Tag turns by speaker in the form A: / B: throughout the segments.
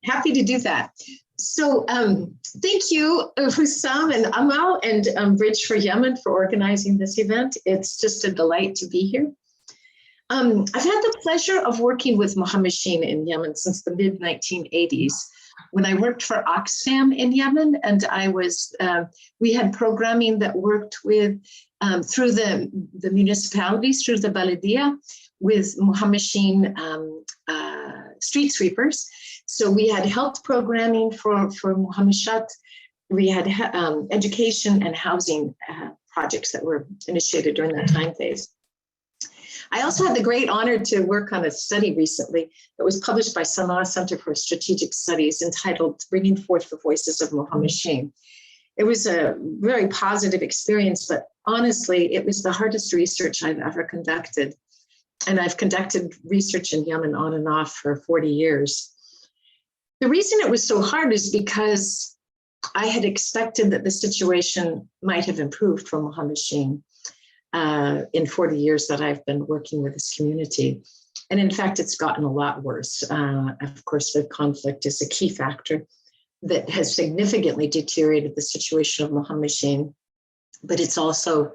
A: Happy to do that. So thank you, Hussam and Amal and Bridge for Yemen for organizing this event. It's just a delight to be here. I've had the pleasure of working with Mohammed Sheen in Yemen since the mid-1980s. When I worked for Oxfam in Yemen, and we had programming that worked with through the municipalities, through the Baladia, with Mohammed Sheen street sweepers. So we had health programming for Mohammed Shat. We had education and housing projects that were initiated during that time phase. I also had the great honor to work on a study recently that was published by Sana'a Center for Strategic Studies entitled Bringing Forth the Voices of Mohammed Sheen. It was a very positive experience, but honestly, it was the hardest research I've ever conducted. And I've conducted research in Yemen on and off for 40 years. The reason it was so hard is because I had expected that the situation might have improved for Mohammed Sheen in 40 years that I've been working with this community. And in fact, it's gotten a lot worse. Of course, the conflict is a key factor that has significantly deteriorated the situation of Mohammed Sheen, but it's also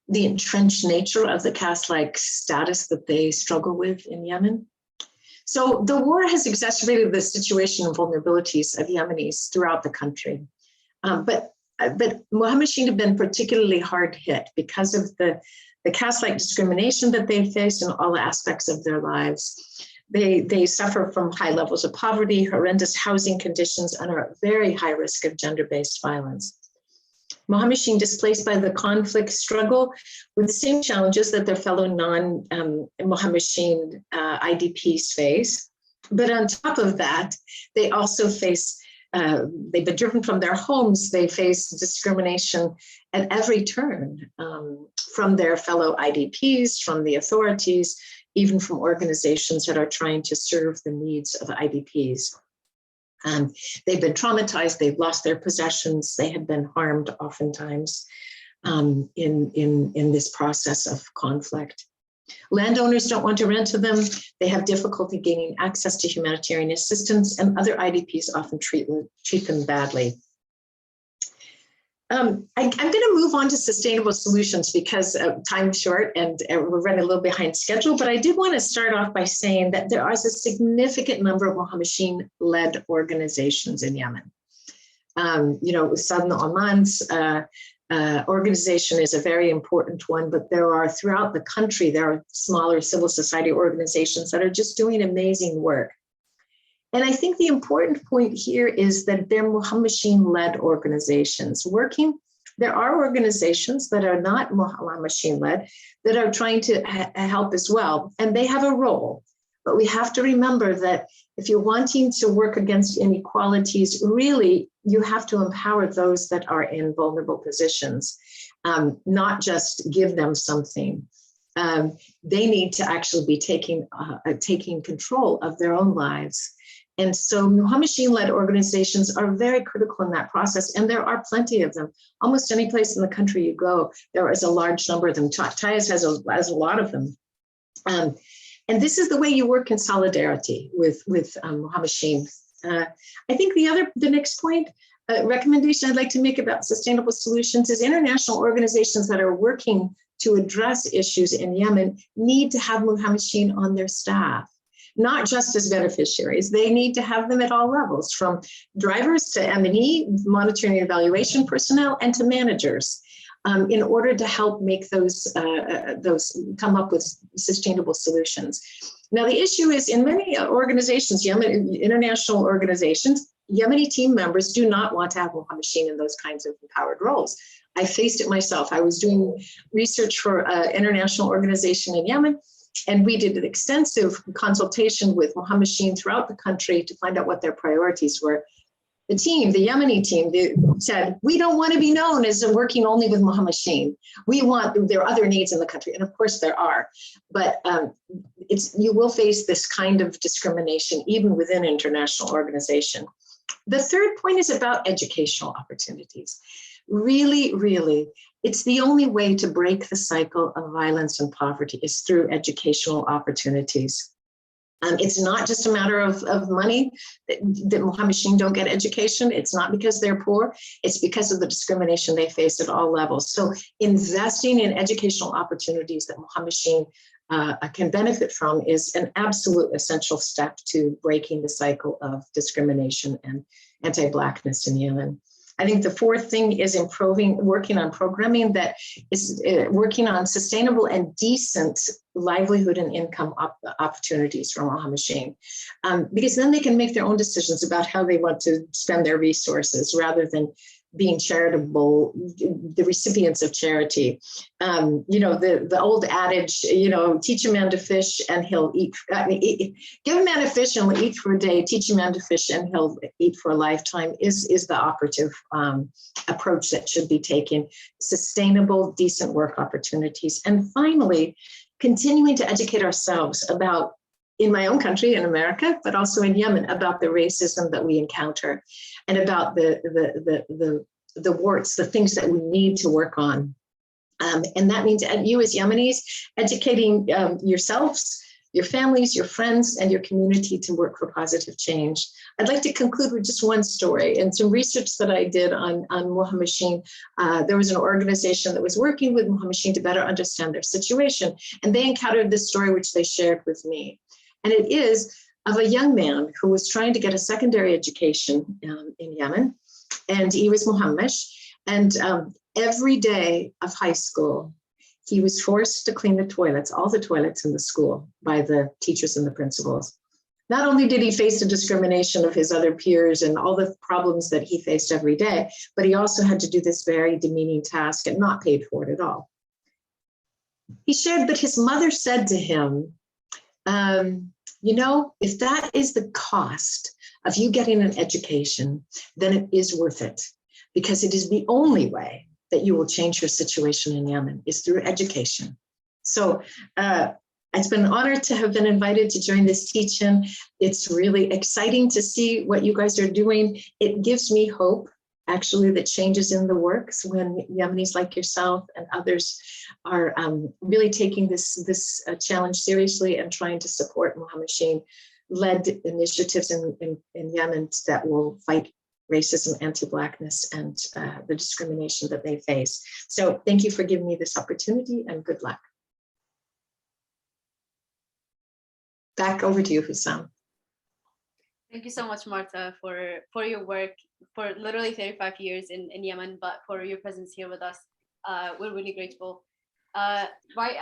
A: the entrenched nature of the caste-like status that they struggle with in Yemen. So the war has exacerbated the situation and vulnerabilities of Yemenis throughout the country. But Mohammed Sheen have been particularly hard hit because of the caste-like discrimination that they face in all aspects of their lives. They suffer from high levels of poverty, horrendous housing conditions, and are at very high risk of gender-based violence. Mohammed Sheen, displaced by the conflict, struggle with the same challenges that their fellow non-Mohammed Sheen IDPs face. But on top of that, they also face, they've been driven from their homes, they face discrimination at every turn from their fellow IDPs, from the authorities, even from organizations that are trying to serve the needs of IDPs. They've been traumatized, they've lost their possessions, they have been harmed oftentimes in this process of conflict. Landowners don't want to rent to them, they have difficulty gaining access to humanitarian assistance, and other IDPs often treat them badly. I'm going to move on to sustainable solutions because time's short and we're running a little behind schedule, but I did want to start off by saying that there is a significant number of Mohammed Sheen-led organizations in Yemen. Southern Oman's organization is a very important one, but there are throughout the country, there are smaller civil society organizations that are just doing amazing work. And I think the important point here is that they're Mohammed Sheen-led organizations working. There are organizations that are not Mohammed Sheen-led that are trying to help as well, and they have a role. But we have to remember that if you're wanting to work against inequalities, really, you have to empower those that are in vulnerable positions, not just give them something. They need to actually be taking control of their own lives. And so Mohammed Sheen-led organizations are very critical in that process, and there are plenty of them. Almost any place in the country you go, there is a large number of them. Tayez has a lot of them. And this is the way you work in solidarity with Mohammed Sheen. I think the next point, recommendation I'd like to make about sustainable solutions is international organizations that are working to address issues in Yemen need to have Mohammed Sheen on their staff. Not just as beneficiaries, they need to have them at all levels, from drivers to M&E, monitoring and evaluation personnel, and to managers, in order to help make those come up with sustainable solutions. Now, the issue is in many organizations, international organizations, Yemeni team members do not want to have Mohammed Sheen in those kinds of empowered roles. I faced it myself. I was doing research for an international organization in Yemen, and we did an extensive consultation with Mohammed Sheen throughout the country to find out what their priorities were. The Yemeni team, they said, we don't want to be known as working only with Mohammed Sheen. There are other needs in the country, and of course there are, but you will face this kind of discrimination even within an international organization. The third point is about educational opportunities. Really, really, it's the only way to break the cycle of violence and poverty is through educational opportunities. It's not just a matter of money that Muhammadin don't get education. It's not because they're poor. It's because of the discrimination they face at all levels. So investing in educational opportunities that Muhammadin can benefit from is an absolute essential step to breaking the cycle of discrimination and anti-Blackness in Yemen. I think the fourth thing is working on programming that is working on sustainable and decent livelihood and income opportunities for Muhammadin, because then they can make their own decisions about how they want to spend their resources rather than being charitable, the recipients of charity. The old adage, teach a man to fish and he'll eat. Give a man a fish and he'll eat for a day. Teach a man to fish and he'll eat for a lifetime is the operative approach that should be taken. Sustainable, decent work opportunities. And finally, continuing to educate ourselves about, in my own country, in America, but also in Yemen, about the racism that we encounter and about the warts, the things that we need to work on. And that means you as Yemenis, educating yourselves, your families, your friends, and your community to work for positive change. I'd like to conclude with just one story and some research that I did on Muhammadin. There was an organization that was working with Muhammadin to better understand their situation, and they encountered this story which they shared with me. And it is of a young man who was trying to get a secondary education in Yemen, and he was Muhammad. And every day of high school, he was forced to clean the toilets, all the toilets in the school, by the teachers and the principals. Not only did he face the discrimination of his other peers and all the problems that he faced every day, but he also had to do this very demeaning task and not paid for it at all. He shared that his mother said to him, if that is the cost of you getting an education, then it is worth it, because it is the only way that you will change your situation in Yemen is through education. So it's been an honor to have been invited to join this teach-in. It's really exciting to see what you guys are doing. It gives me hope, actually, that changes in the works when Yemenis like yourself and others are really taking this challenge seriously and trying to support Muhammadin-led initiatives in Yemen that will fight racism, anti-Blackness, and the discrimination that they face. So thank you for giving me this opportunity, and good luck. Back over to you, Hussam.
B: Thank you so much, Marta, for your work for literally 35 years in Yemen, but for your presence here with us. We're really grateful. Right